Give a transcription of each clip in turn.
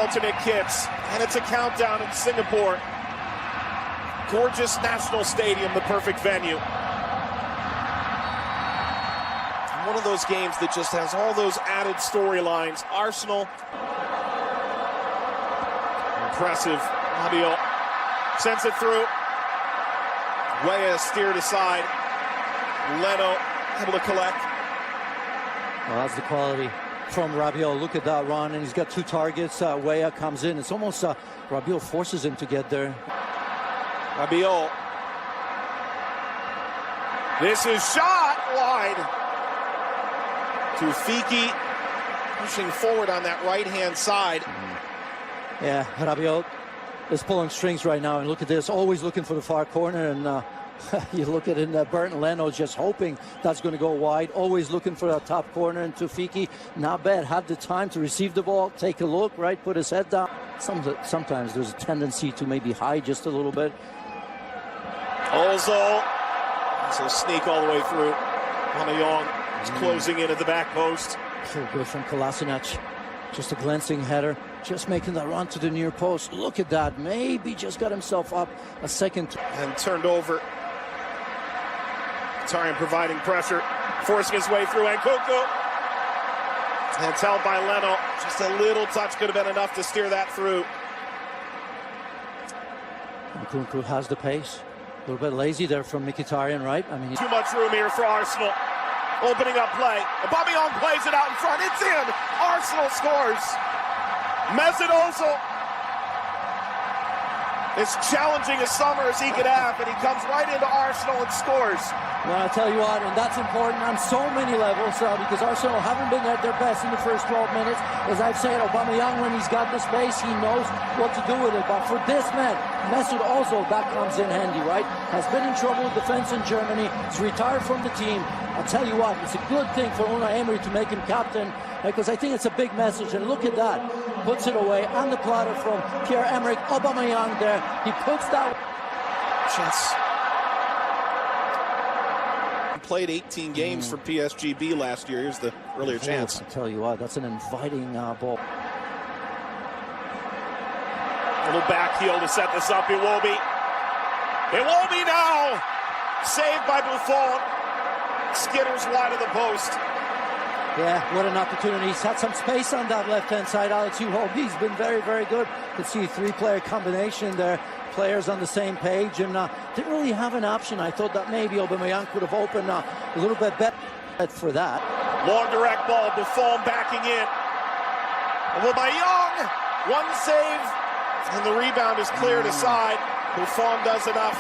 alternate kits, and it's a countdown in Singapore. Gorgeous national stadium, the perfect venue. One of those games that just has all those added storylines. Arsenal. Impressive. Rabiot sends it through. Weah steered aside. Leno able to collect. Well, that's the quality from Rabiot. Look at that run, and he's got two targets. Weah comes in. It's almost Rabiot forces him to get there. Rabiot. This is shot wide. Tufiki pushing forward on that right-hand side. Yeah, Rabiot is pulling strings right now, and look at this, always looking for the far corner, and you look at it, Burton Leno just hoping that's going to go wide, always looking for that top corner, and Tufiki, not bad, had the time to receive the ball, take a look, right, put his head down. Sometimes there's a tendency to maybe hide just a little bit. Ozil, so sneak all the way through. Aubameyang is closing in at the back post. So good from Kolasinac. Just a glancing header, just making that run to the near post. Look at that, maybe just got himself up a second. And turned over. Mkhitaryan providing pressure, forcing his way through. Nkunku. And it's held by Leno. Just a little touch could have been enough to steer that through. Nkunku has the pace. A little bit lazy there from Mkhitaryan, right? I mean, too much room here for Arsenal. Opening up play. Aubameyang plays it out in front. It's in. Arsenal scores. Mesut Ozil. As challenging a summer as he could have, and he comes right into Arsenal and scores. Well, I'll tell you what, and that's important on so many levels because Arsenal haven't been at their best in the first 12 minutes. As I've said, Aubameyang, when he's got the space, he knows what to do with it. But for this man, Mesut Ozil, that comes in handy, right? Has been in trouble with defense in Germany. He's retired from the team. I'll tell you what, it's a good thing for Unai Emery to make him captain because I think it's a big message. And look at that. Puts it away on the platter from Pierre-Emerick Aubameyang there. He puts that. Chance. Played 18 games for PSG B last year. Here's the earlier chance. I tell you what, that's an inviting ball. Little back heel to set this up. It will be. It will be now. Saved by Buffon. Skitters wide of the post. Yeah, what an opportunity. He's had some space on that left-hand side. Alex, he's been very, very good. You can see a three-player combination there. Players on the same page, and didn't really have an option. I thought that maybe Aubameyang could have opened a little bit better for that. Long direct ball, Buffon backing in. Aubameyang, one save, and the rebound is cleared aside. Buffon does enough.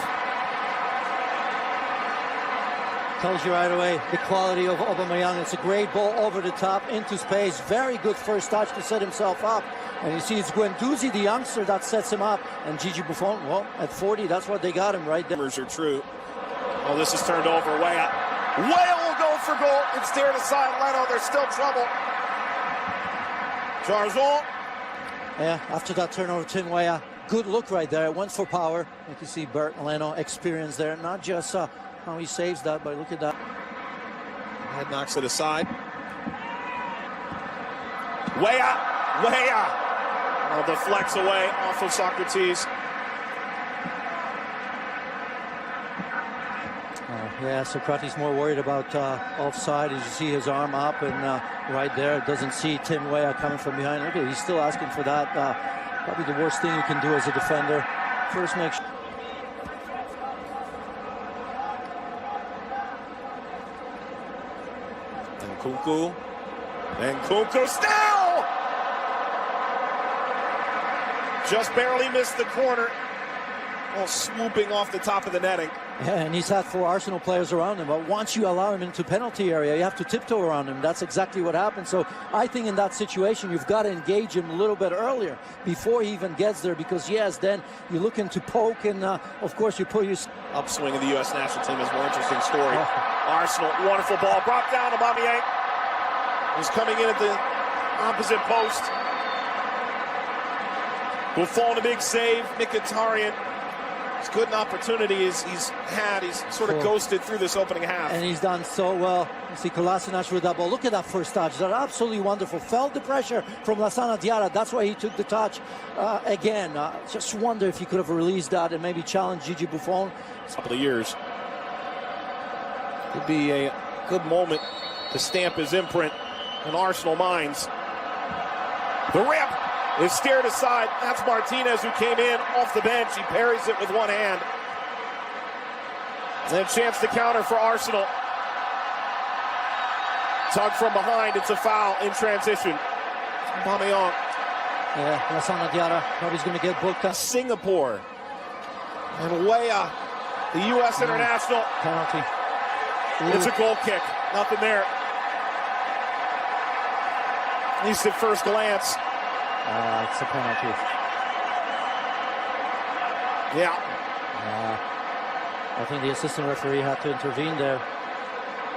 Tells you right away the quality of Aubameyang. It's a great ball over the top into space. Very good first touch to set himself up. And you see it's Guendouzi, the youngster, that sets him up. And Gigi Buffon, well, at 40, that's what they got him right there. Numbers are true. Oh, this is turned over. Weah. Weah will go for goal. It's steered aside. Leno, there's still trouble. Jarzon. Yeah, after that turnover, Tim Weah. Good look right there. Went for power. You can see Burton Leno experience there. Not just how he saves that, but look at that. Head knocks it aside. Weah. Oh, deflects away off of Socrates. Yeah, Socrates more worried about offside. As you see his arm up, and right there, doesn't see Tim Weah coming from behind. Look at it, he's still asking for that. Probably the worst thing you can do as a defender. First, make sure. Nkunku still! Just barely missed the corner. Oh, swooping off the top of the netting. Yeah, and he's had 4 Arsenal players around him, but once you allow him into penalty area, you have to tiptoe around him. That's exactly what happened. So I think in that situation, you've got to engage him a little bit earlier before he even gets there, because yes, then you're looking to poke, and of course you put your upswing of the U.S. national team is a more interesting story. Arsenal, wonderful ball, brought down. Aubameyang was coming in at the opposite post. Buffon, a big save. Mkhitaryan As good an opportunity as he's had, he's sort of ghosted through this opening half. And he's done so well. You see Kolasinac with that ball. Look at that first touch. That's absolutely wonderful. Felt the pressure from Lassana Diarra. That's why he took the touch. Again, just wonder if he could have released that and maybe challenged Gigi Buffon. A couple of years. Could be a good moment to stamp his imprint in Arsenal minds. The rip is steered aside. That's Martinez, who came in off the bench. He parries it with one hand. And a chance to counter for Arsenal. Tug from behind. It's a foul in transition. Aubameyang. Yeah, Lassana Diarra probably going to get booked. Singapore. And Weah, the U.S. international. Penalty. It's a goal kick. Nothing there. At least at first glance. It's a penalty. Yeah. I think the assistant referee had to intervene there.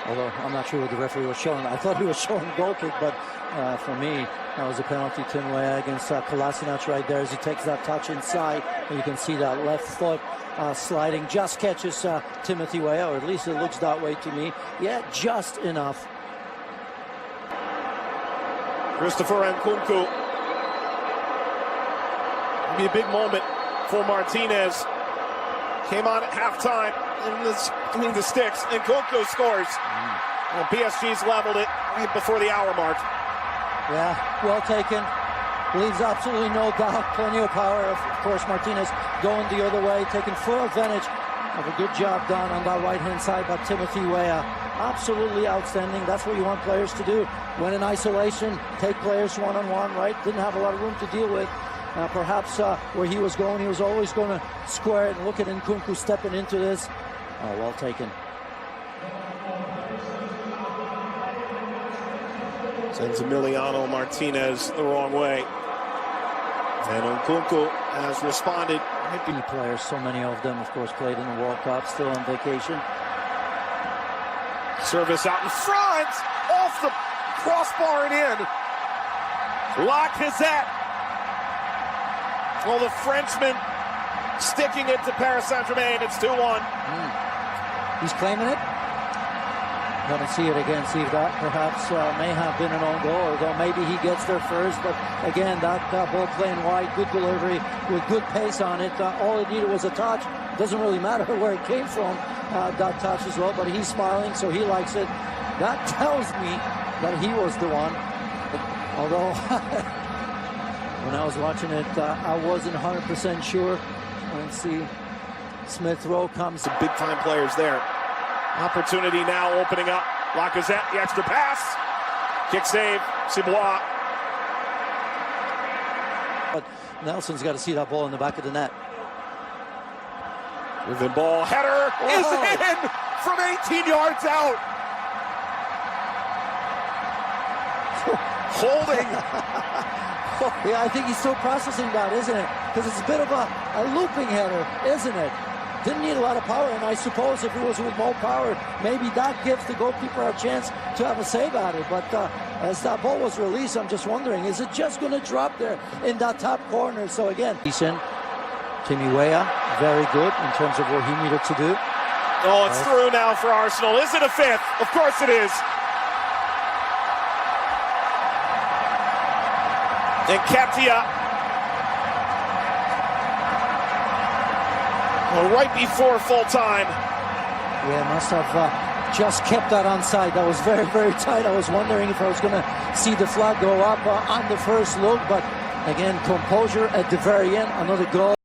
Although I'm not sure what the referee was showing. I thought he was showing a goal kick, but for me, that was a penalty. Tim Weah against Kolasinac right there as he takes that touch inside. And you can see that left foot sliding. Just catches Timothy Weah, or at least it looks that way to me. Yeah, just enough. Christopher Nkunku. It'll be a big moment for Martinez. Came on at halftime between the sticks. Nkunku scores. And PSG's leveled it right before the hour mark. Yeah, well taken. Leaves absolutely no doubt. Plenty of power. Of course, Martinez going the other way, taking full advantage of a good job done on that right-hand side by Timothy Weah. Absolutely outstanding. That's what you want players to do. When in isolation, take players one-on-one, right? Didn't have a lot of room to deal with. Perhaps where he was going, he was always going to square it. And look at Nkunku stepping into this. Oh, well taken. Sends Emiliano Martinez the wrong way. And Nkunku has responded. Key players, so many of them, of course, played in the World Cup, still on vacation. Service out in front, off the crossbar and in. Lacazette. Well, the Frenchman sticking it to Paris Saint-Germain. It's 2-1. He's claiming it. Gonna see it again, see if that perhaps may have been an own goal, although maybe he gets there first. But again, that ball playing wide, good delivery with good pace on it. All it needed was a touch. Doesn't really matter where it came from, that touch as well, but he's smiling, so he likes it. That tells me that he was the one. Although, when I was watching it, I wasn't 100% sure. Let's see. Smith Rowe comes. Some big-time players there. Opportunity now opening up. Lacazette, the extra pass. Kick save, Cibois. But Nelson's got to see that ball in the back of the net. Driven ball, header is in from 18 yards out. Holding. Yeah, I think he's still processing that, isn't it? Because it's a bit of a looping header, isn't it? Didn't need a lot of power, and I suppose if it was with more power, maybe that gives the goalkeeper a chance to have a save at it. But as that ball was released, I'm just wondering, is it just going to drop there in that top corner? So again, Timmy Weah, very good in terms of what he needed to do. Oh, it's through now for Arsenal. Is it a fifth? Of course it is. Nketiah. Well, right before full time. Yeah, must have just kept that onside. That was very, very tight. I was wondering if I was going to see the flag go up on the first look. But again, composure at the very end. Another goal.